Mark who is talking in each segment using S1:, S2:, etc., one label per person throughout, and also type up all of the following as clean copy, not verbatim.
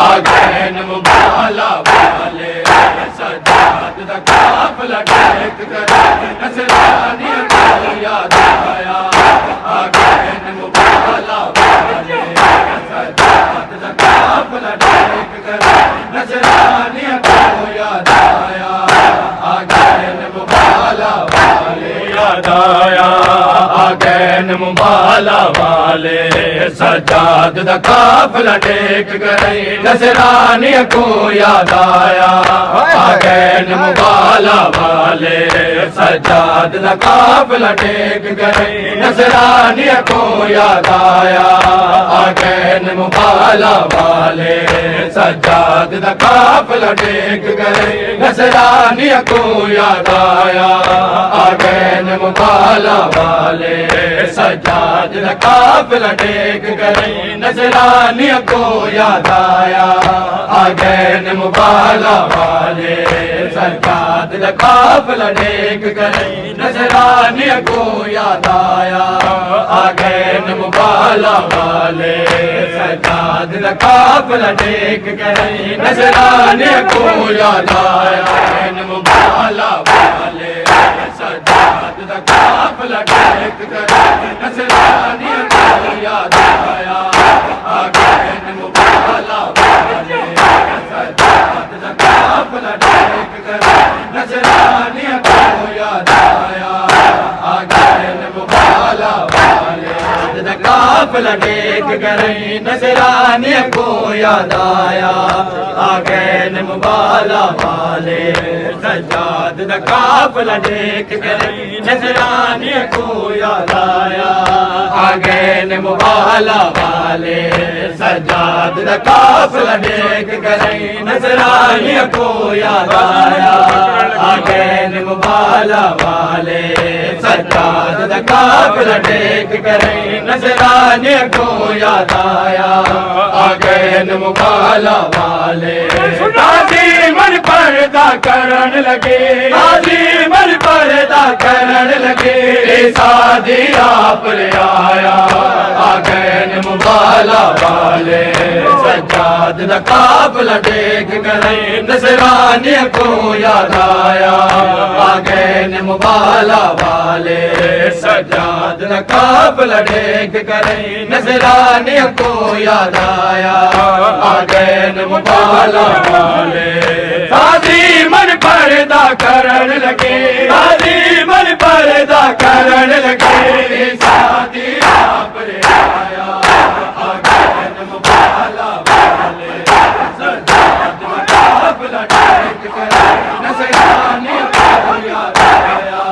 S1: आगैन मुबाला वाले सजाद दा काफिला टेक करे नसरानिया को याद आया। आगैन मुबाला वाले सजाद दा काफिला टेक करे नसरानिया को याद आया। आगैन मुबाला वाले याद आया। आगैन मुबाला वाले सजाद दा काफिला टेक करे नसरानिया को याद आया। आगैन मुबाला वाले सजाद दा काफिला टेक करे नसरानिया को याद आया। आगैन मुबाला वाले सजाद दा काफिला टेक करे नसरानिया को याद आया। आगैन मुबाला वाले सजाद दा काफिला टेक करे नसरानिया को याद आया। आगैन मुबाला वाले सजाद दा काफिला टेक करे नसरानिया को याद आया। आगैन मुबाला वाले सजाद दा काफिला टेक करे नसरानिया को याद आया। आगैन मुबाला वाले सजाद दा काफिला टेक करे नसरानिया को याद आया। आगैन मुबाला वाले सजाद दा काफिला टेक करे नसरानिया को याद आया। आगैन मुबाला वाले दा काफिला टेक करे नसरानिया को याद आया। आगैन मुबाला वाले सजाद दा काफिला टेक करे नसरानिया को याद आया। आगैन मुबाला वाले सजाद दा काफिला टेक करे नसरानिया को याद आया। आगैन मुबाला वाले सजाद दा काफिला टेक करे नसरानिया को याद आया। आगैन मुबाला वाले दादी मन पर्दा करन लगे। दादी मन पर्दा करन लगे। सादी आप ले आया। आगैन मुबाला वाले सजाद दा काफिला टेक करे नसरानिया को याद आया। आगैन मुबाला वाले सजाद दा काफिला टेक करे नसरानिया को याद आया। आगैन मुबाला वाले सादी मन पर्दा करन लगे। सादी मन पर्दा करन लगे। सादी आप ले आया। आगैन मुबाला वाले सजाद दा काफिला टेक करे नसरानिया को याद आया।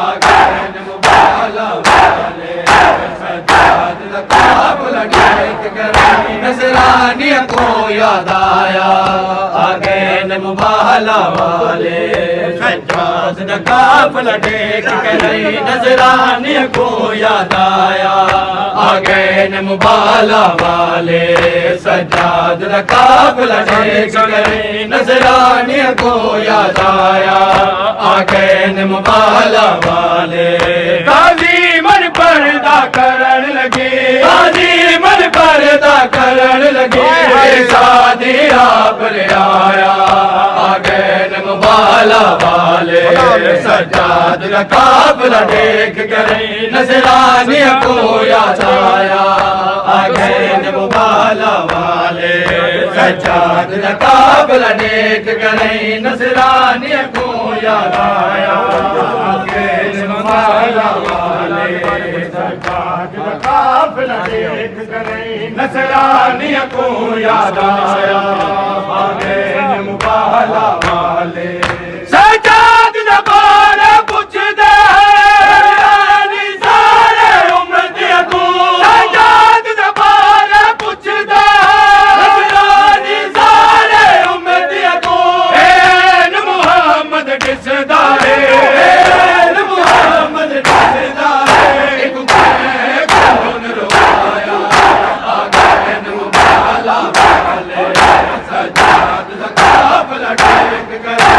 S1: आगैन मुबाला वाले सजाद दा काफिला टेक करे नसरानिया को याद आया। आगैन मुबाला वाले सजाद दा काफिला टेक करे नसरानिया को याद आया। आगैन मुबाला वाले सजाद दा काफिला टेक करे नसरानिया को याद आया। आगैन मुबाला वाले काजी मन पर्दा करन लगे। काजी मन पर्दा करन लगे। सादी आप ले आया। आगैन मुबाला वाले सजाद दा काफिला टेक करे नसरानिया को याद आया। आगैन मुबाला वाले सजाद दा काफिला टेक करे नसरानिया को याद आया। आगैन मुबाला वाले सजाद दा काफिला टेक करे नसरानिया को याद आया। आगैन मुबाला वाले सजाद दा बारे पुछदे रानी सारे उम्मतिया को। सजाद दा बारे पुछदे रानी सारे उम्मतिया को। ऐन मुहम्मद दिसदा है। ऐन मुहम्मद दिसदा है। एक कौन रोया। आगैन मुबाला वाले सजाद दा काफिला टेक करे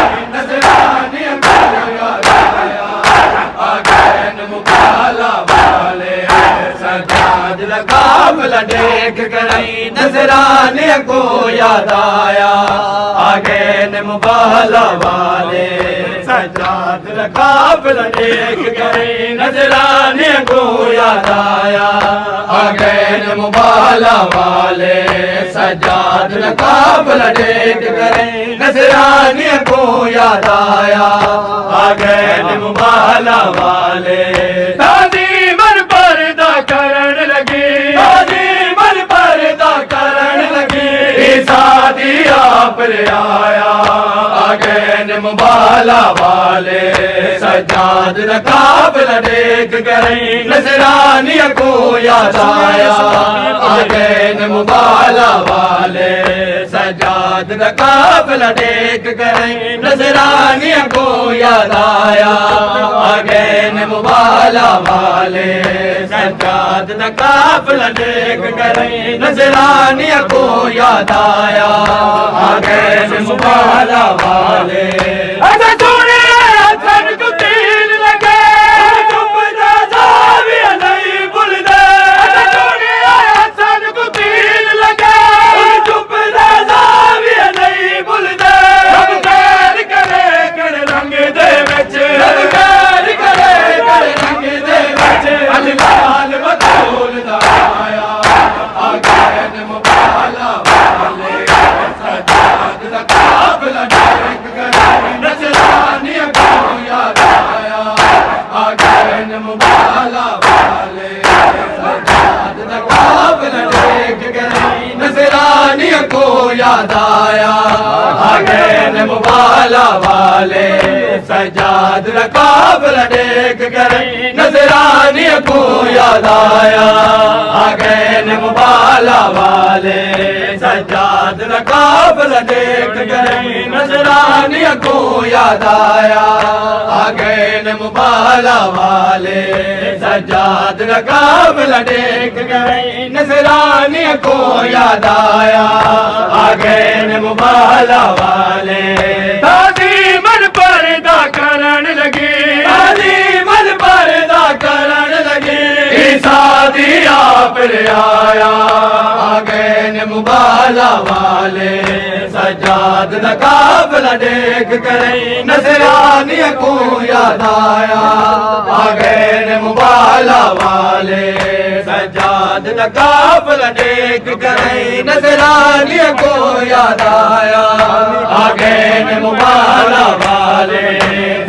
S1: टेक करई नजराने को याद आया आ गए न मुबाला वाले सजाद काफिला टेक करई नजराने को याद आया आ गए न मुबाला वाले सजाद काफिला टेक करई नजराने को याद आया आ गए न मुबाला वाले ताज़ीमन पर्दा करण लगी ताज़ीमन पर्दा करण लगी सादी आप रे आया आ गए न मुबाला वाले सजाद काफिला टेक करई नजरानी को याद आया आ गए न मुबाला वाले सजाद काफिला टेक करई नजरानी को याद आया आ गए न मुबाला वाले सजाद काफिला टेक करई नजरानी को याद आया आ गए न मुबाला वाले याद आया आ गए न मुबाला वाले सजाद काफिला टेक करई नजरानी को याद आया आ गए न मुबाला वाले सजाद काफिला टेक करई नजरानी को याद आया आ गए न मुबाला वाले सजाद काफिला टेक करई नजरानी को याद आया आ गए न मुबाला वाले ताज़ीमन पर्दा करण लगी ताज़ीमन पर्दा करण लगी सादी आप रे आया आ गए न मुबाला वाले सजाद काफिला टेक करई नजरानी को याद आया आ गए न मुबाला वाले सजाद काफिला टेक करई नजरानी को याद आया आ गए न मुबाला वाले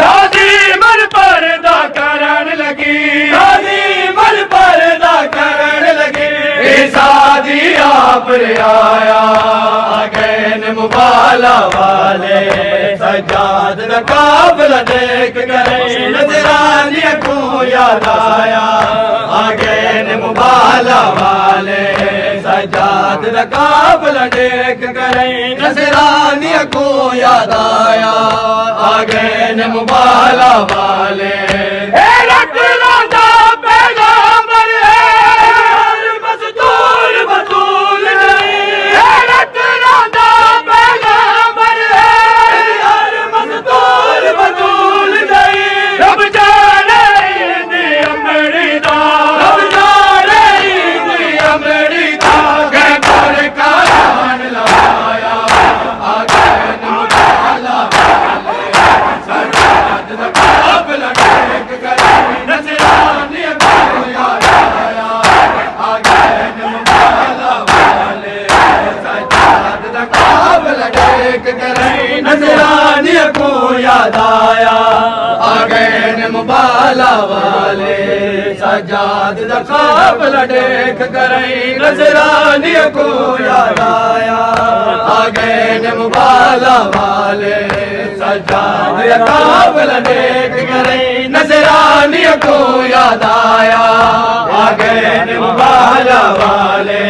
S1: ताज़ीमन पर्दा करण लगी ताज़ीमन पर्दा करण लगी सादी आप रे आया आ गए न मुबाला वाले सजाद काफिला टेक करई नजरानी को याद आया आ गए न मुबाला वाले सजाद काफिला टेक करई नजरानी को याद आया आ गए न मुबाला वाले नजरानी को याद आया आ गए न मुबाला वाले सजाद काफिला टेक करई नजरानी को याद आया आ गए न मुबाला वाले सजाद काफिला टेक करई नजरानी को याद आया आ गए न मुबाला वाले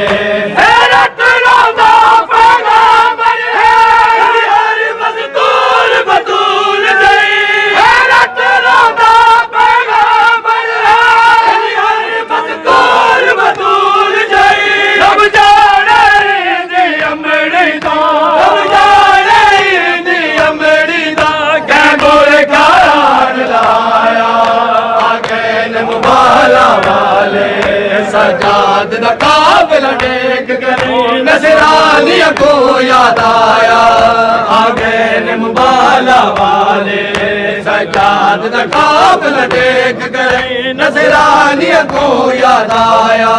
S1: सजाद दा काफिला देख करे नसरानिया को याद आया आ गए ने मुबाला वाले सजाद दा काफिला देख करे नसरानिया को याद आया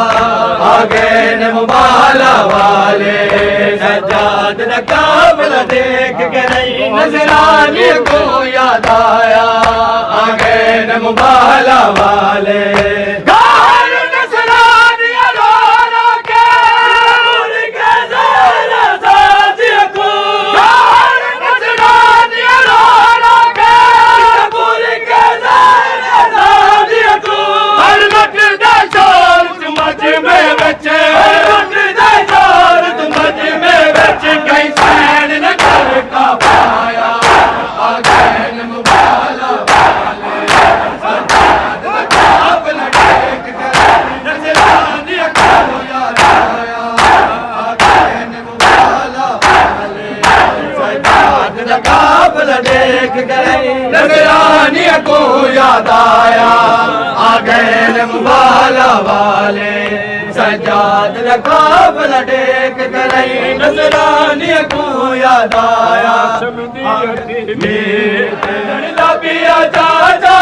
S1: आ गए ने मुबाला वाले सजाद दा काफिला देख करे नसरानिया को याद आया आ गए ने मुबाला वाले नसरानिया को याद आया आ गए ने मुबाला वाले सजाद दा काफिला देख करे नसरानिया को याद आया मेरा पिया चाचा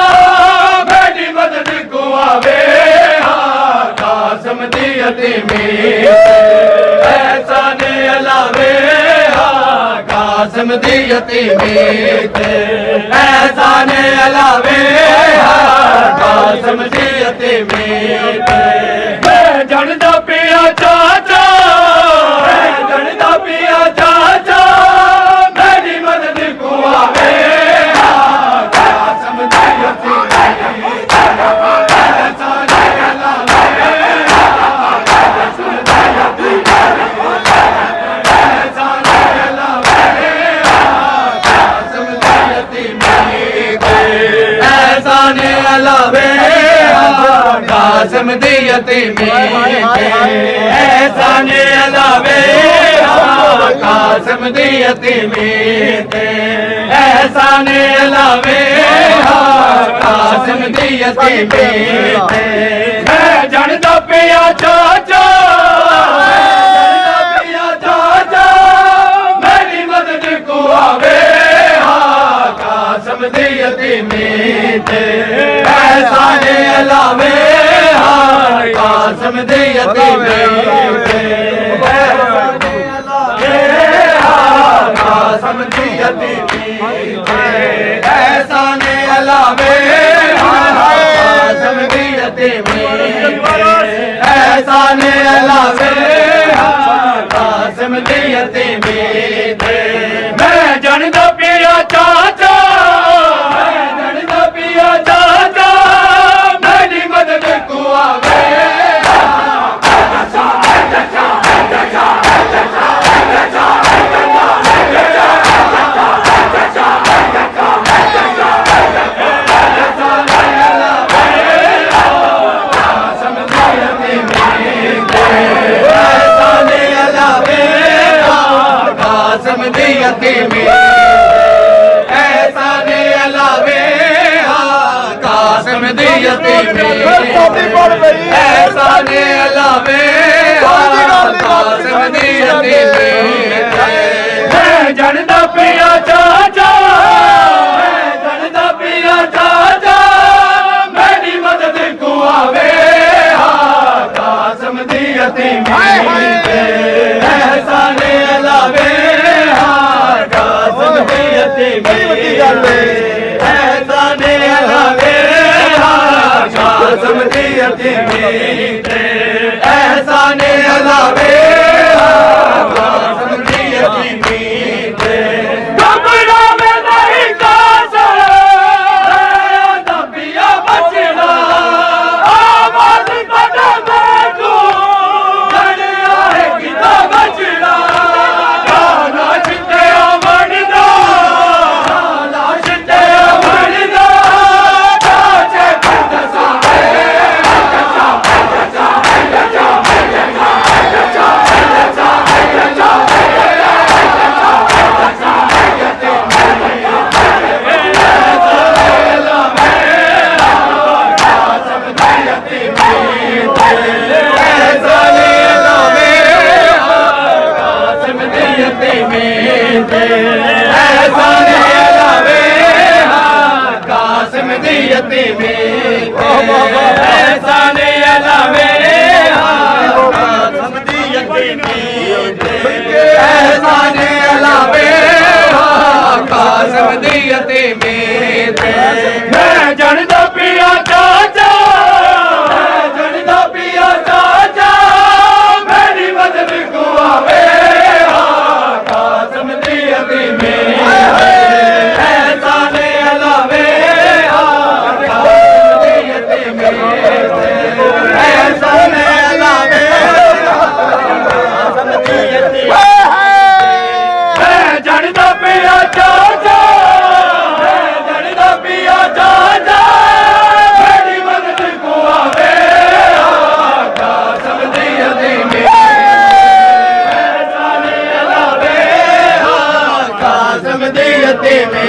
S1: बेटी मदद को आवे कासम दी यतीमी ऐसा ने अलावे कासम दी यतीमी ऐसा ने अलावे कासम दी यतीमी मैं जनदा पिया चाचा मैं जनदा पिया चाचा मेरी मदद को आवे कासम दी यतीमी ऐसा ने अलावे कासम दी यतीमी ऐसा ने अलावे ऐसा ने अलावे कासम दी यतीमी ऐसा ने अलावे कासम दी यतीमी ऐसा ने अलावे कासम दी यतीमी मैं जनदा पिया चाचा पिया चाचा मेरी मदद को आवे कासम दी यतीमी ऐसा ने अलावे कासम दी यतीमी कासम दी यतीमी ऐसा ने अलावे कासम दी यतीमी ऐसा ने अलावे कासम दी यतीमी मैं जनदा पिया चाचा मैं जनदा पिया चाचा मेरी मदद को आवे कासम दी यतीमी ऐसा ने अलावे कासम दी यतीमी ऐसा ने अलावे कासम दी यतीमी मैं जनदा पिया चाचा मैं जनदा पिया चाचा मेरी मदद को आवे कासम दी यतीमी ऐसा ने अलावे कासम दी यतीमी ऐसा ने अलावे कासम दी यतीमी ऐसा ने अलावे कासम दी यतीमी ते ऐसा ने अलावे कासिम दी यतीमी ऐसा ने अलावे कासिम दी यतीमी ऐसा ने अलावे कासिम दी यतीमी मैं जनदा पिया चाचा जनदा पिया चाचा मेरी मदद को आवे कासिम दी यतीमी ऐसा ने अलावे कासिम दी यतीमी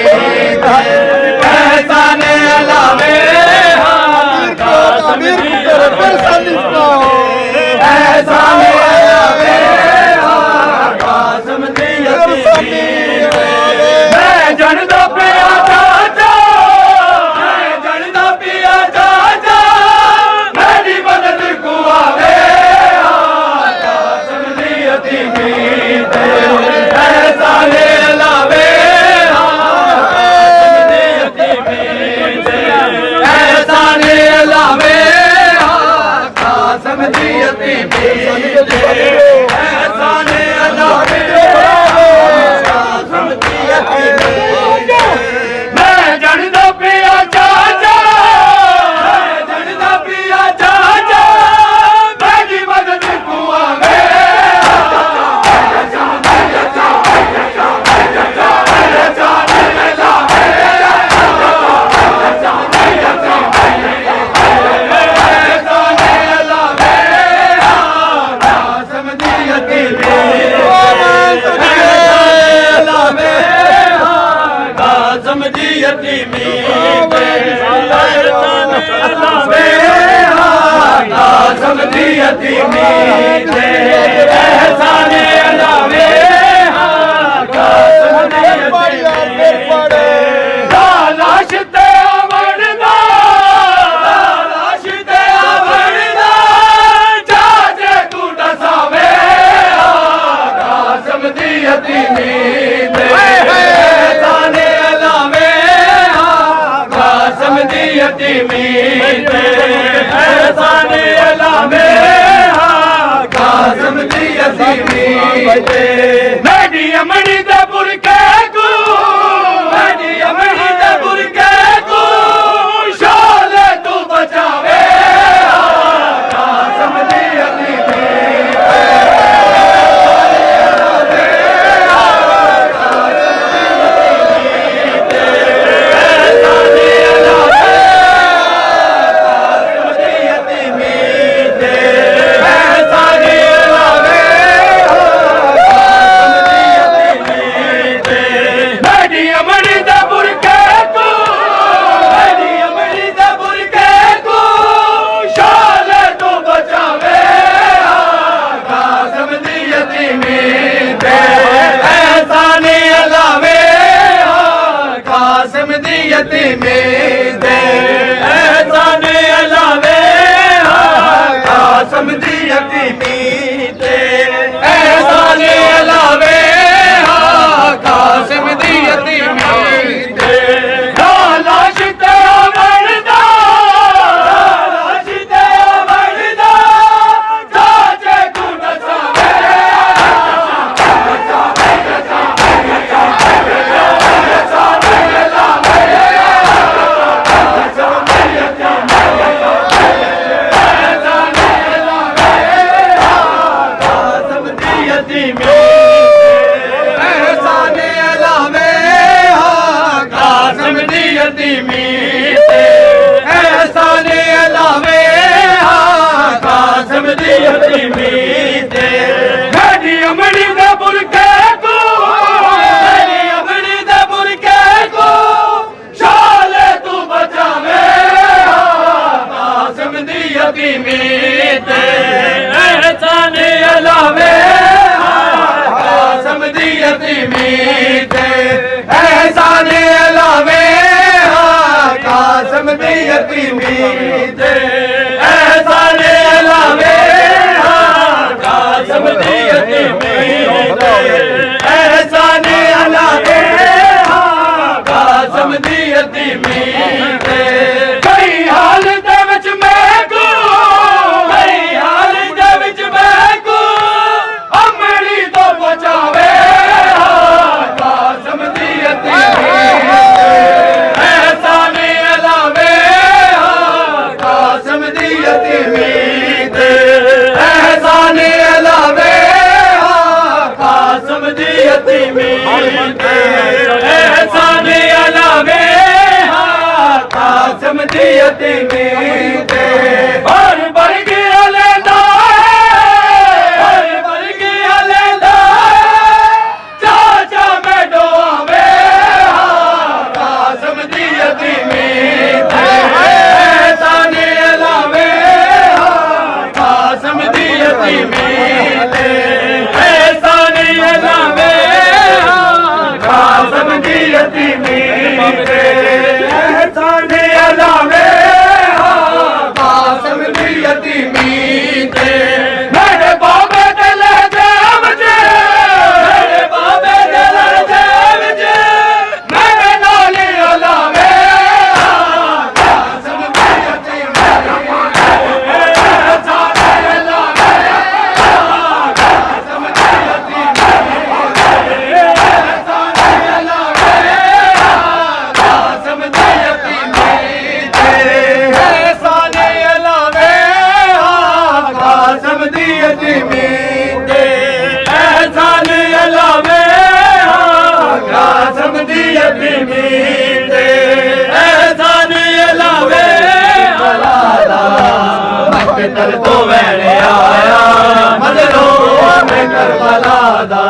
S1: ऐसा ने अलावे कासिम दी यतीमी मैं जनदा पिया चाचा मेरी अमड़ी दे बुरके को मेरी अमड़ी दे बुरके को शोले तू बचावे कासिम दी यतीमी मीते एहसान अलावे कासम दी यतीमी ते एहसान अलावे कासम दी यतीमी ते एहसान अलावे कासम दी यतीमी ते कई हाल दे विच मैं को कई हाल दे विच मैं को अमली तो बचावे कासम दी यतीमी एहसान अलावे कासम दी यतीमी ते एहसान अलावे कासम दी यतीमी ते एहसान अलावे कासम दी यतीमी ते भर भर गया लेंदा भर भर गया लेंदा चाचा मैं डोवे कासम दी यतीमी ते एहसान अलावे कासम दी यतीमी ते एहसान अलावे कासम दी यतीमी ते एहसान अलावे कासम दी यतीमी ते मेरे बाबे दिल जाम जे मेरे बाबे दिल जाम जे मेरे नाली अलावे कासम दी यतीमी एहसान अलावे कासम दी यतीमी एहसान अलावे कासम दी यतीमी ते एहसान अलावे कासम दी यतीमी ते एहसान अलावे कासम दी यतीमी ते एहसान अलावे मकतल तो मैंने आया मजलूम में करबला दा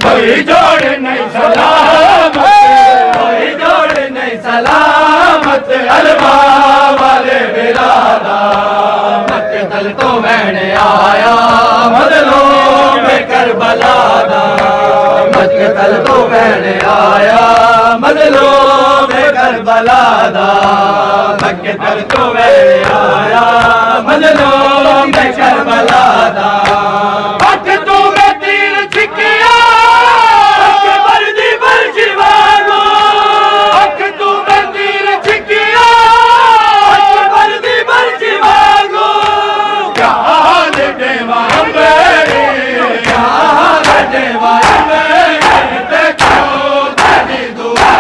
S1: कोई जोड़ नहीं सलामत कोई जोड़ नहीं सलामत अलवा वाले बिरादा मकतल तो मैंने आया मजलूम में करबला दा मकतल तो मैंने आया मजलूम में करबला दा मकतल तो मैंने आया मजलूम में करबला दा हक तू में तीर छिकिया हक वर्दी वर्जी वागो हक तू में तीर छिकिया हक वर्दी वर्जी वागो क्या हाल देवा मेरे क्या हाल देवा मेरे देखो तेरी दुआ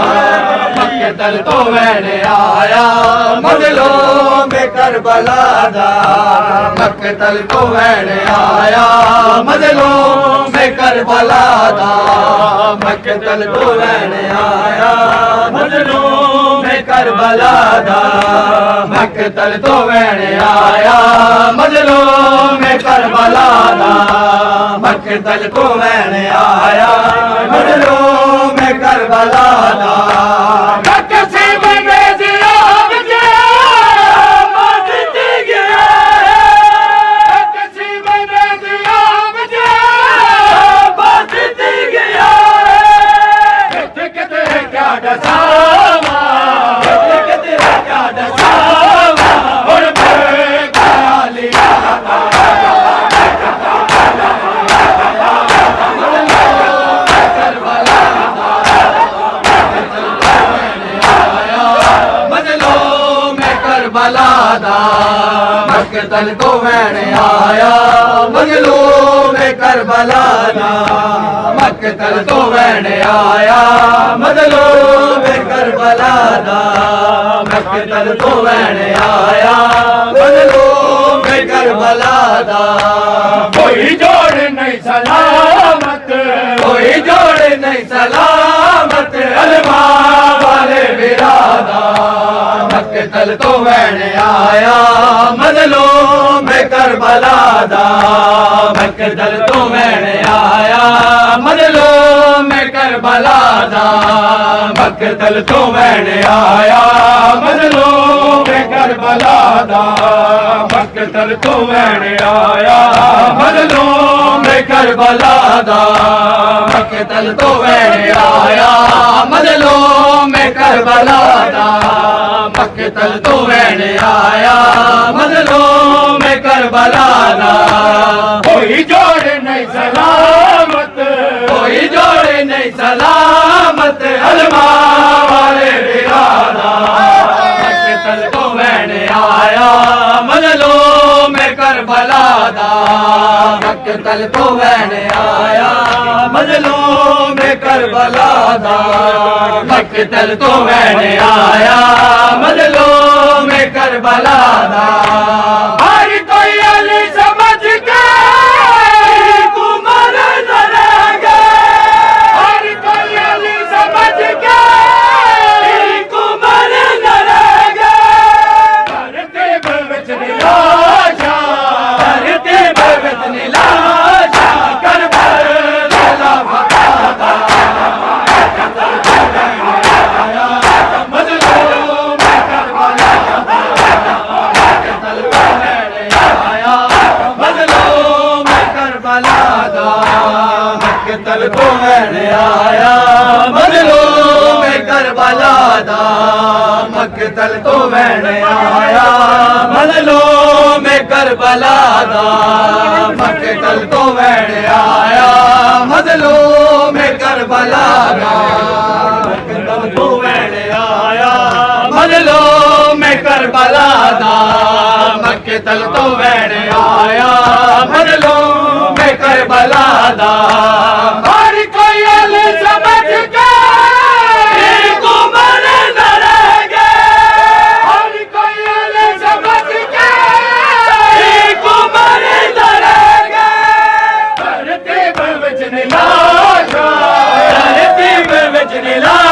S1: मकतल तो मैंने आया मजलूम में करबला दा मकतल तो मैंने आया मजलूम में करबला दा मकतल तो मैंने आया मजलूम में करबला दा मकतल तो मैंने आया मजलूम में करबला दा मकतल तो मैंने आया मजलूम में करबला दा किसी बने दिया मुझे मस्ती गया किसी बने दिया मुझे मस्ती गया कितने क्या डसावा कितने क्या डसावा और मैं क्या लिया करबला दा मकतल तो मैंने आया मजलूम में करबला दा मकतल तो मैंने आया मजलूम में करबला दा मकतल तो मैंने आया मजलूम में करबला दा कोई जोड़ नहीं सलामत कोई जोड़ नहीं सलामत अलमा वाले बिरादा मकतल तो मैंने आया मजलूम में करबला दा मकतल तो मैंने आया मजलूम में करबला दा मकतल तो वैन आया मजलूम करबला दा मकतल तो वैन आया मजलूम करबला दा मकतल तो वैन आया मजलूम करबला दा मकतल तो वैन आया मजलूम करबला दा कोई जोड़ नहीं सलामत कोई जोड़ नहीं सलामत अलमा वाले बिरादा मकतल तो वैन आया मजलूम करबला दा मकतल तो वैन आया मजलूम करबला दा मकतल तो वैन आया मजलूम करबला दा हर कोई अली समझ के तू मर डरेगा हर कोई अली समझ के तू मर डरेगा धरती पर विच निलाशा धरती पर विच निलाशा करबला फकादा मजलूम करबला मजलूम करबला दा मकतल तो वैन आया मजलूम करबला दा मकतल तो वैन आया मजलूम करबला दा मकतल तो वैन आया मजलूम करबला दा मकतल तो वैन आया मजलूम करबला दा मकतल तो वैन आया मजलूम करबला दा हर कोई अली समझ के तू मर डरेगा हर कोई अली समझ के तू मर डरेगा धरती पर विच निलाशा धरती पर विच निलाशा